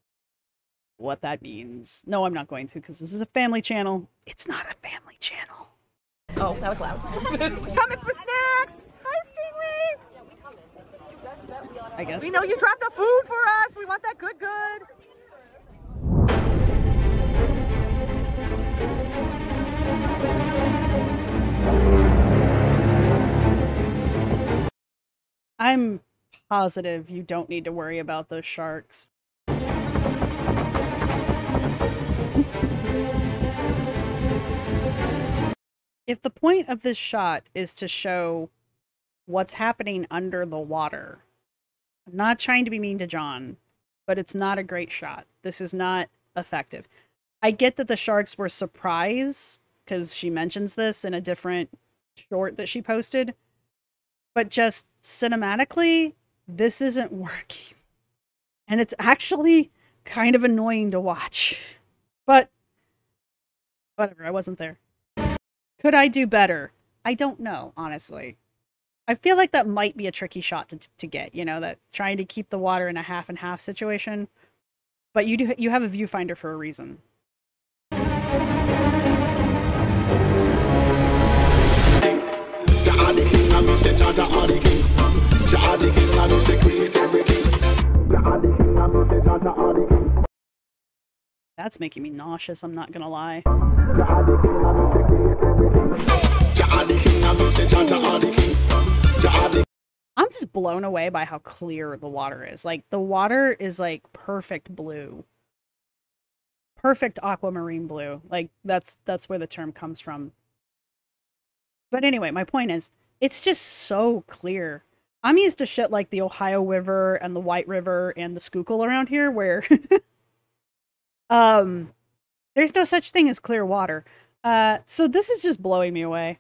what that means. No, I'm not going to, because this is a family channel. It's not a family channel. Oh, that was loud. Coming for snacks! Hi, stingrays! I guess. We know you dropped the food for us. We want that good, good. I'm positive you don't need to worry about those sharks. If the point of this shot is to show what's happening under the water, I'm not trying to be mean to John, but it's not a great shot. This is not effective. I get that the sharks were surprised because she mentions this in a different short that she posted, but just cinematically, this isn't working. And it's actually kind of annoying to watch. But whatever, I wasn't there. Could I do better? I don't know, honestly. I feel like that might be a tricky shot to get, you know, that trying to keep the water in a half and half situation. But you have a viewfinder for a reason. That's making me nauseous, I'm not gonna lie. I'm just blown away by how clear the water is. Like, the water is like perfect blue. Perfect aquamarine blue. Like, that's where the term comes from. But anyway, my point is, it's just so clear. I'm used to shit like the Ohio River and the White River and the Schuylkill around here where there's no such thing as clear water. So this is just blowing me away.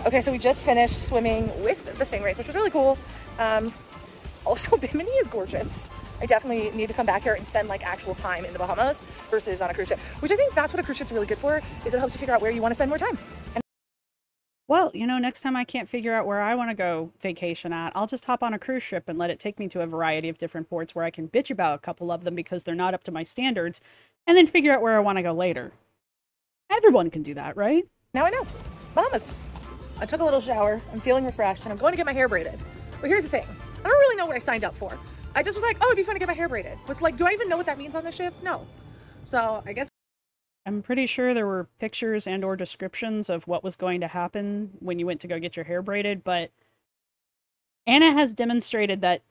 Okay, so we just finished swimming with the stingrays, which was really cool. Also, Bimini is gorgeous. I definitely need to come back here and spend like actual time in the Bahamas versus on a cruise ship, which I think that's what a cruise ship's really good for, is it helps you figure out where you want to spend more time. Well, you know, next time I can't figure out where I want to go vacation at, I'll just hop on a cruise ship and let it take me to a variety of different ports where I can bitch about a couple of them because they're not up to my standards, and then figure out where I want to go later. Everyone can do that, right? Now I know. Bahamas. I took a little shower, I'm feeling refreshed, and I'm going to get my hair braided. But here's the thing, I don't really know what I signed up for. I just was like, oh, it'd be fun to get my hair braided. But like, do I even know what that means on the ship? No. So I guess I'm pretty sure there were pictures and or descriptions of what was going to happen when you went to go get your hair braided, but Anna has demonstrated that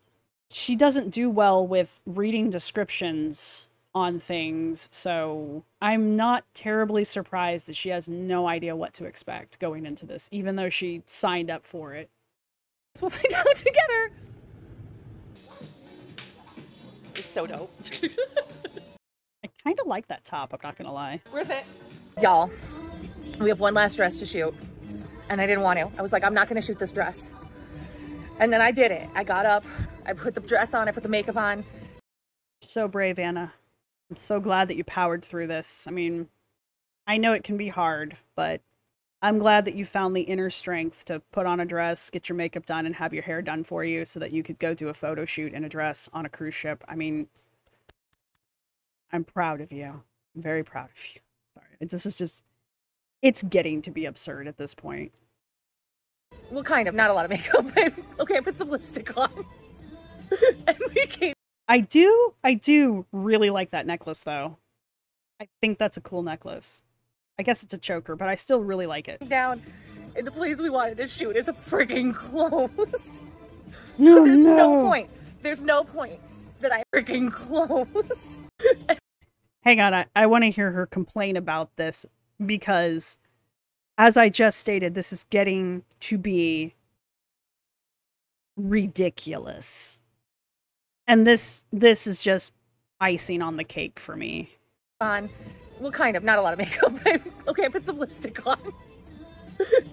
she doesn't do well with reading descriptions on things, so I'm not terribly surprised that she has no idea what to expect going into this, even though she signed up for it. we'll find out together. It's so dope. I kind of like that top, I'm not gonna lie. Worth it. Y'all, we have one last dress to shoot, and I didn't want to. I was like, I'm not gonna shoot this dress. And then I did it. I got up, I put the dress on, I put the makeup on. So brave, Anna. I'm so glad that you powered through this. I mean, I know it can be hard, but I'm glad that you found the inner strength to put on a dress, get your makeup done, and have your hair done for you so that you could go do a photo shoot in a dress on a cruise ship. I mean, I'm proud of you. I'm very proud of you. Sorry. This is just, it's getting to be absurd at this point. Well, kind of. Not a lot of makeup. Okay, I put some lipstick on. And we came. I do really like that necklace, though. I think that's a cool necklace. I guess it's a choker, but I still really like it. Down, and the place we wanted to shoot is freaking closed. No, so there's no. no point. There's no point that I freaking closed. Hang on, I want to hear her complain about this because, as I just stated, this is getting to be ridiculous. And this is just icing on the cake for me. Well, kind of. Not a lot of makeup. Okay, I put some lipstick on.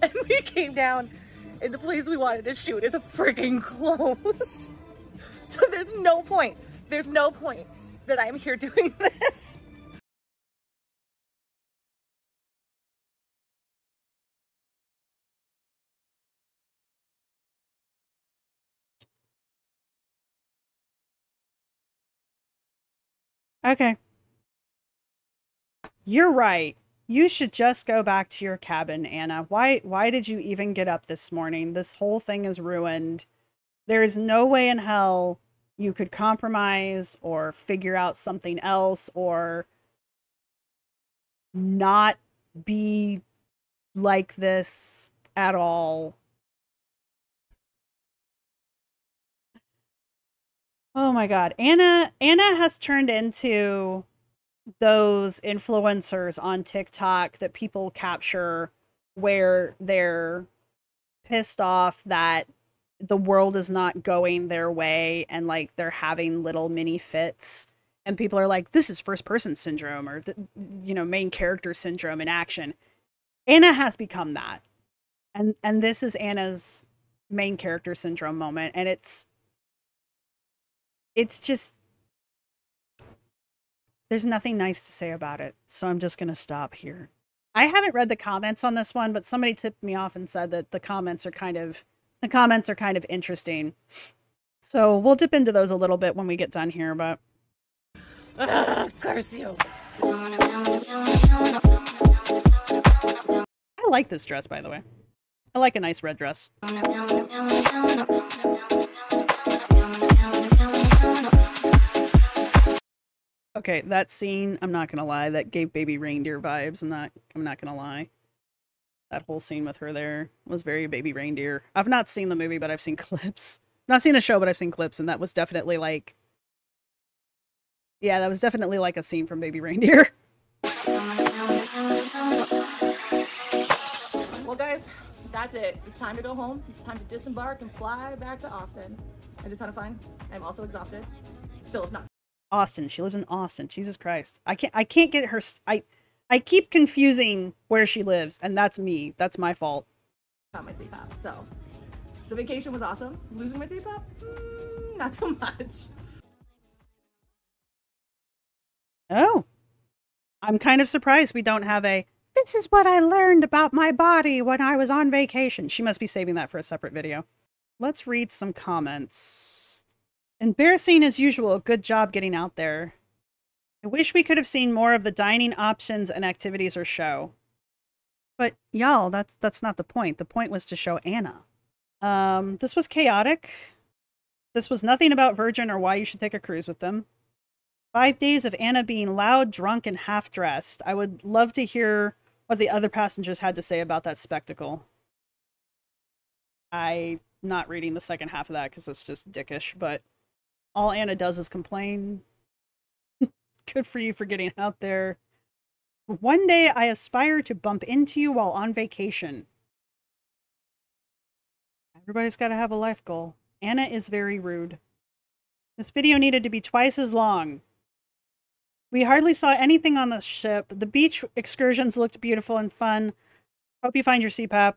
And we came down, and the place we wanted to shoot is freaking closed. So there's no point. There's no point that I'm here doing this. Okay. You're right. You should just go back to your cabin, Anna. Why did you even get up this morning? This whole thing is ruined. There is no way in hell you could compromise or figure out something else or not be like this at all. Oh my god. Anna has turned into those influencers on TikTok that people capture where they're pissed off that the world is not going their way and like they're having little mini fits, and people are like, this is first person syndrome, or main character syndrome in action. Anna has become that, and this is Anna's main character syndrome moment, and it's just, there's nothing nice to say about it, so I'm just gonna stop here. I haven't read the comments on this one, but somebody tipped me off and said that the comments are kind of interesting. So we'll dip into those a little bit when we get done here, but Curse you. I like this dress, by the way. I like a nice red dress. Okay, that scene, I'm not gonna lie, that gave Baby Reindeer vibes. I'm not gonna lie. That whole scene with her there was very Baby Reindeer. I've not seen the movie, but I've seen clips. Not seen the show, but I've seen clips, and that was definitely like... Yeah, that was definitely like a scene from Baby Reindeer. Well, guys, that's it. It's time to go home. It's time to disembark and fly back to Austin. I had a ton of fun. I'm also exhausted. Still, if not. Austin. She lives in Austin. Jesus Christ. I can't get her... I keep confusing where she lives, and that's me. That's my fault. Got my CPAP. So, the vacation was awesome. Losing my CPAP? Not so much. Oh. I'm kind of surprised we don't have a, this is what I learned about my body when I was on vacation. She must be saving that for a separate video. Let's read some comments. Embarrassing as usual. Good job getting out there. I wish we could have seen more of the dining options and activities or show. But y'all, that's not the point. The point was to show Anna. This was chaotic. This was nothing about Virgin or why you should take a cruise with them. 5 days of Anna being loud, drunk, and half-dressed. I would love to hear what the other passengers had to say about that spectacle. I'm not reading the second half of that because it's just dickish, but all Anna does is complain. Good for you for getting out there. One day I aspire to bump into you while on vacation. Everybody's got to have a life goal. Anna is very rude. This video needed to be twice as long. We hardly saw anything on the ship. The beach excursions looked beautiful and fun. Hope you find your CPAP.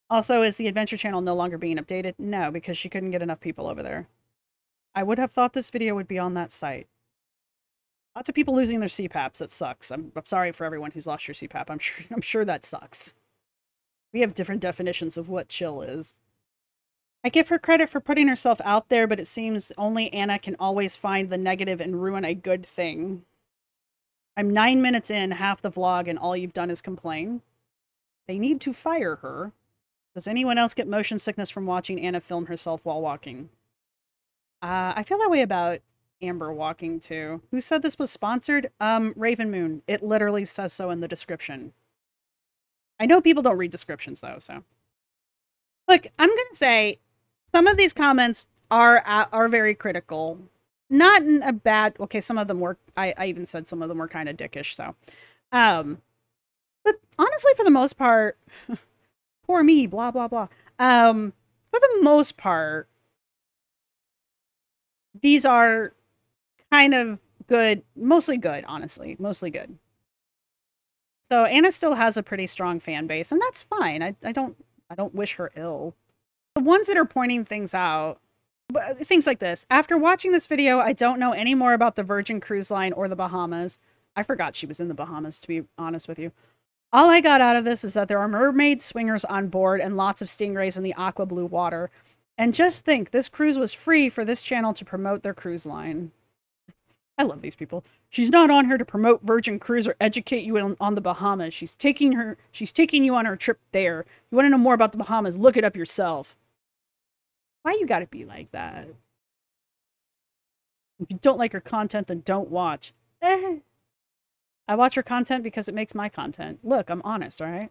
Also, is the Adventure Channel no longer being updated? No, because she couldn't get enough people over there. I would have thought this video would be on that site. Lots of people losing their CPAPs. That sucks. I'm sorry for everyone who's lost your CPAP. I'm sure that sucks. We have different definitions of what chill is. I give her credit for putting herself out there, but it seems only Anna can always find the negative and ruin a good thing. I'm 9 minutes in, half the vlog, and all you've done is complain. They need to fire her. Does anyone else get motion sickness from watching Anna film herself while walking? I feel that way about Amber walking too. Who said this was sponsored? Raven Moon. It literally says so in the description. I know people don't read descriptions though, so. Look, I'm gonna say some of these comments are very critical. Not in a bad, okay, some of them were, I even said some of them were kind of dickish, so. But honestly, for the most part, poor me, blah, blah, blah. For the most part, these are kind of good, mostly good, honestly, mostly good. So Anna still has a pretty strong fan base, and that's fine. I don't wish her ill. The ones that are pointing things out, things like this. After watching this video, I don't know any more about the Virgin Cruise Line or the Bahamas. I forgot she was in the Bahamas, to be honest with you. All I got out of this is that there are mermaid swingers on board and lots of stingrays in the aqua blue water. And just think, this cruise was free for this channel to promote their cruise line. I love these people. She's not on here to promote Virgin Cruise or educate you on the Bahamas. She's taking you on her trip there. You want to know more about the Bahamas? Look it up yourself. Why you gotta be like that? If you don't like her content, then don't watch. I watch her content because it makes my content. Look, I'm honest, all right?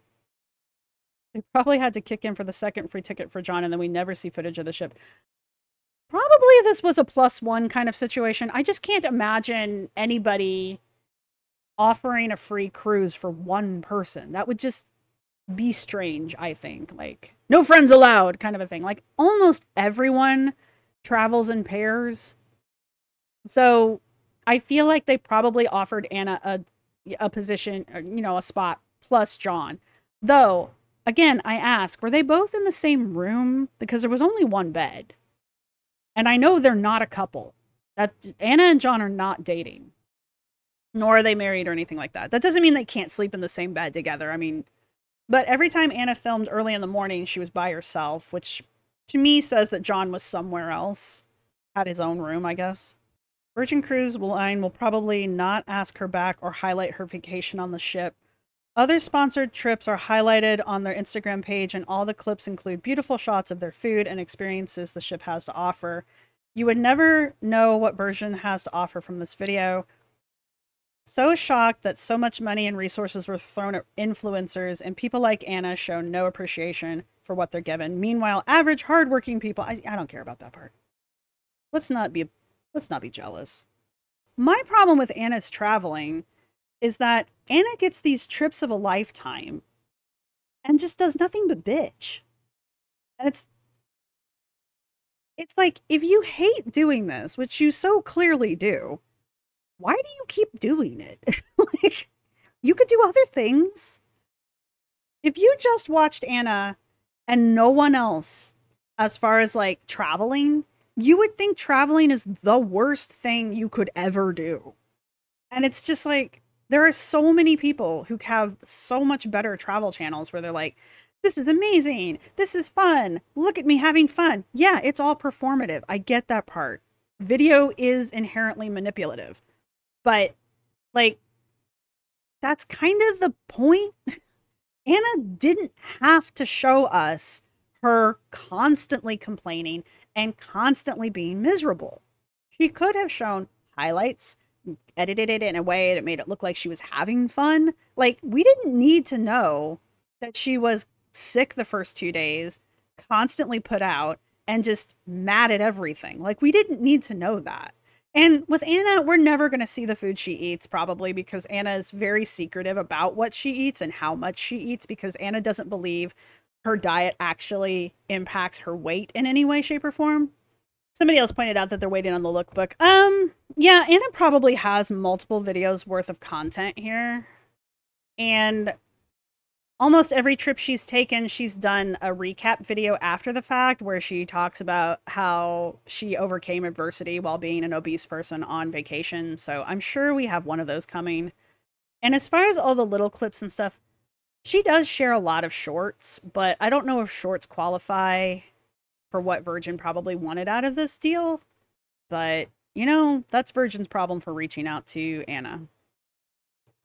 They probably had to kick in for the second free ticket for John, and then we never see footage of the ship. Probably this was a +1 kind of situation. I just can't imagine anybody offering a free cruise for one person. That would just be strange, I think. Like, no friends allowed kind of a thing. Like, almost everyone travels in pairs. So I feel like they probably offered Anna a position, or, you know, a spot plus John. Though, again, I ask, were they both in the same room? Because there was only one bed. And I know they're not a couple. That Anna and John are not dating. Nor are they married or anything like that. That doesn't mean they can't sleep in the same bed together. I mean, but every time Anna filmed early in the morning, she was by herself, which to me says that John was somewhere else. Had his own room, I guess. Virgin Cruise Line will probably not ask her back or highlight her vacation on the ship. Other sponsored trips are highlighted on their Instagram page, and all the clips include beautiful shots of their food and experiences the ship has to offer. You would never know what Virgin has to offer from this video. So shocked that so much money and resources were thrown at influencers, and people like Anna show no appreciation for what they're given. Meanwhile, average, hardworking people, I don't care about that part. Let's not be jealous. My problem with Anna's traveling is that Anna gets these trips of a lifetime and just does nothing but bitch. And it's like, if you hate doing this, which you so clearly do, why do you keep doing it? Like, you could do other things. If you just watched Anna and no one else as far as like traveling, you would think traveling is the worst thing you could ever do. And it's just like, there are so many people who have so much better travel channels where they're like, this is amazing. This is fun. Look at me having fun. Yeah, it's all performative. I get that part. Video is inherently manipulative. But, like, that's kind of the point. Anna didn't have to show us her constantly complaining and constantly being miserable. She could have shown highlights, edited it in a way that made it look like she was having fun. Like, we didn't need to know that she was sick the first 2 days, constantly put out, and just mad at everything. Like, we didn't need to know that. And with Anna, we're never going to see the food she eats, probably, because Anna is very secretive about what she eats and how much she eats, because Anna doesn't believe her diet actually impacts her weight in any way, shape, or form. Somebody else pointed out that they're waiting on the lookbook. Yeah, Anna probably has multiple videos worth of content here. And almost every trip she's taken, she's done a recap video after the fact where she talks about how she overcame adversity while being an obese person on vacation. So I'm sure we have one of those coming. And as far as all the little clips and stuff, she does share a lot of shorts, but I don't know if shorts qualify for what Virgin probably wanted out of this deal. But, you know, that's Virgin's problem for reaching out to Anna.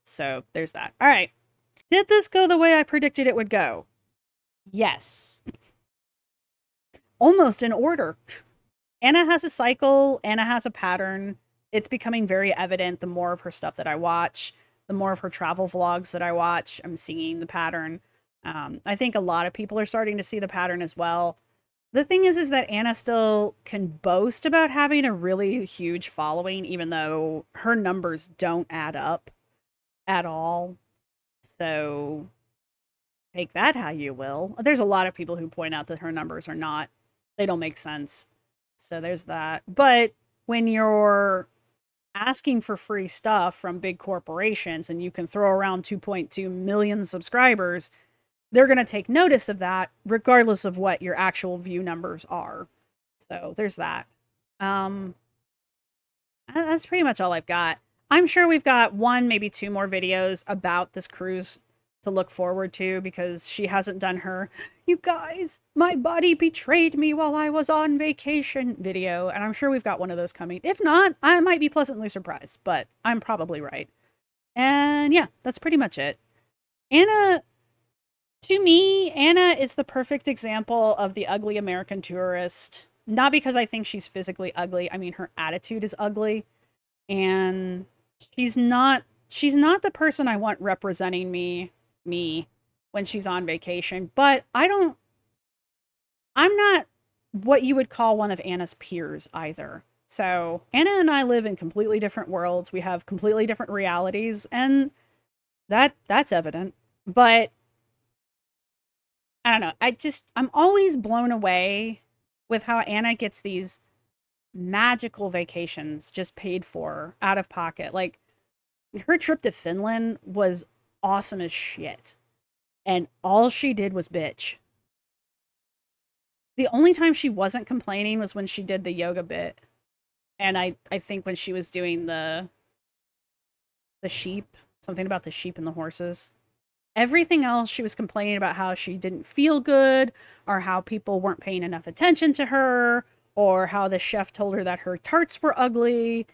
So there's that. All right. Did this go the way I predicted it would go? Yes. Almost in order. Anna has a cycle. Anna has a pattern. It's becoming very evident the more of her stuff that I watch, the more of her travel vlogs that I watch. I'm seeing the pattern. I think a lot of people are starting to see the pattern as well. The thing is that Anna still can boast about having a really huge following, even though her numbers don't add up at all. So take that how you will. There's a lot of people who point out that her numbers are not, they don't make sense. So there's that. But when you're asking for free stuff from big corporations and you can throw around 2.2 million subscribers, they're going to take notice of that regardless of what your actual view numbers are. So there's that. That's pretty much all I've got. I'm sure we've got one, maybe two more videos about this cruise to look forward to, because she hasn't done her, you guys, my body betrayed me while I was on vacation video. And I'm sure we've got one of those coming. If not, I might be pleasantly surprised, but I'm probably right. And yeah, that's pretty much it. Anna, to me, Anna is the perfect example of the ugly American tourist. Not because I think she's physically ugly. I mean, her attitude is ugly. And she's not she's not the person I want representing me when she's on vacation, but I'm not what you would call one of Anna's peers either. So Anna and I live in completely different worlds. We have completely different realities, and that's evident. But I don't know. I'm always blown away with how Anna gets these magical vacations just paid for out of pocket. Like, her trip to Finland was awesome as shit. And all she did was bitch. The only time she wasn't complaining was when she did the yoga bit. And I think when she was doing the sheep, something about the sheep and the horses. Everything else, she was complaining about how she didn't feel good, or how people weren't paying enough attention to her, or how the chef told her that her tarts were ugly.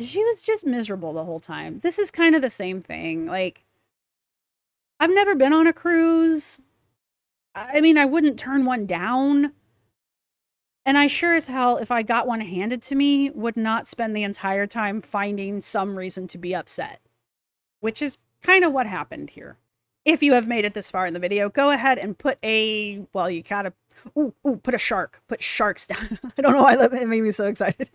She was just miserable the whole time. This is kind of the same thing. Like, I've never been on a cruise. I mean, I wouldn't turn one down. And I sure as hell, if I got one handed to me, would not spend the entire time finding some reason to be upset. Which is kind of what happened here. If you have made it this far in the video, go ahead and put a, well, you gotta, put a shark. Put sharks down. I don't know why that made me so excited.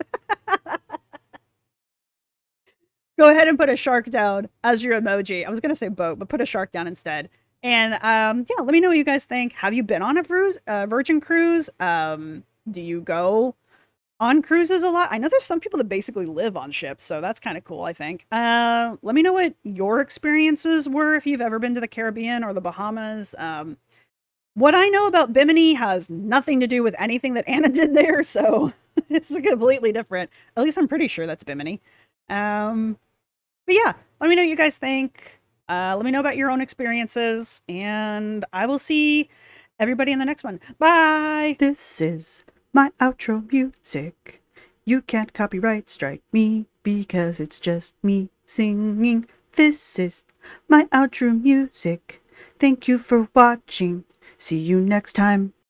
Go ahead and put a shark down as your emoji. I was gonna say boat, but put a shark down instead. And yeah, let me know what you guys think. Have you been on a Virgin cruise? Do you go on cruises a lot? I know there's some people that basically live on ships, so that's kind of cool, I think. Let me know what your experiences were, if you've ever been to the Caribbean or the Bahamas. What I know about Bimini has nothing to do with anything that Anna did there, so it's completely different. At least I'm pretty sure that's Bimini. But yeah, let me know what you guys think. Let me know about your own experiences, and I will see everybody in the next one. Bye! This is my outro music. You can't copyright strike me because it's just me singing. This is my outro music. Thank you for watching. See you next time.